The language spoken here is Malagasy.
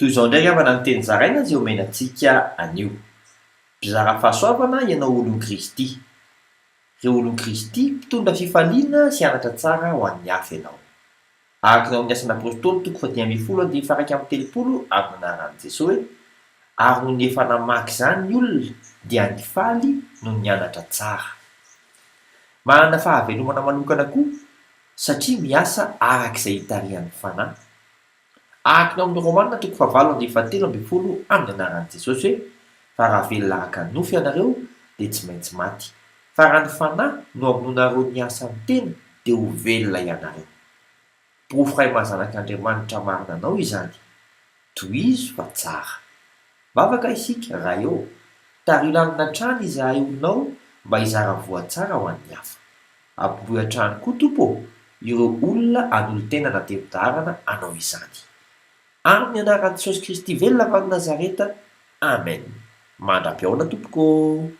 Toy izao indray avana ny teny zaraina zay omenantsika anio. Mizara fahasoavana ianao olon Kristy. Ireo olon Kristy mpitondra fifaliana sy anatra tsara ho an'ny hafa ianao. Araka ny ao amin'ny asan'ny apôstôly toko 10:1-8 amin'ny anaran'i Jesosy hoe ary noho ny efa namaky izany ny olona dia ny faly noho ny anatra tsara. Manana fahavelomana manokana koa satria miasa arak'izay hitarihan'ny fanahy. Araka ny ao amin'ny Romanina toko 7:17 amin'ny anaran'i Jesosy hoe fa raha velona araka ny nofy ianareo dia tsy maintsy maty. Fa raha ny fanahy no hamonoanareo ny asan'ny tena dia ho velona ianareo. Porofo iray mahazanak'Andriamanitra marina anao izany. Tohizo fa tsara. Vavaka isika raha eo. Tario lalina hatrany izahay olonao mba hizara voatsara ho an'ny hafa. Ampitohy hatrany koa Tompo ireo olona an'olo-tena natevin-daharana anao izany. Amin'ny anaran'i Jesosy Kristy velona avy any Nazareta. Amen. Mandra-piaona Tompoko.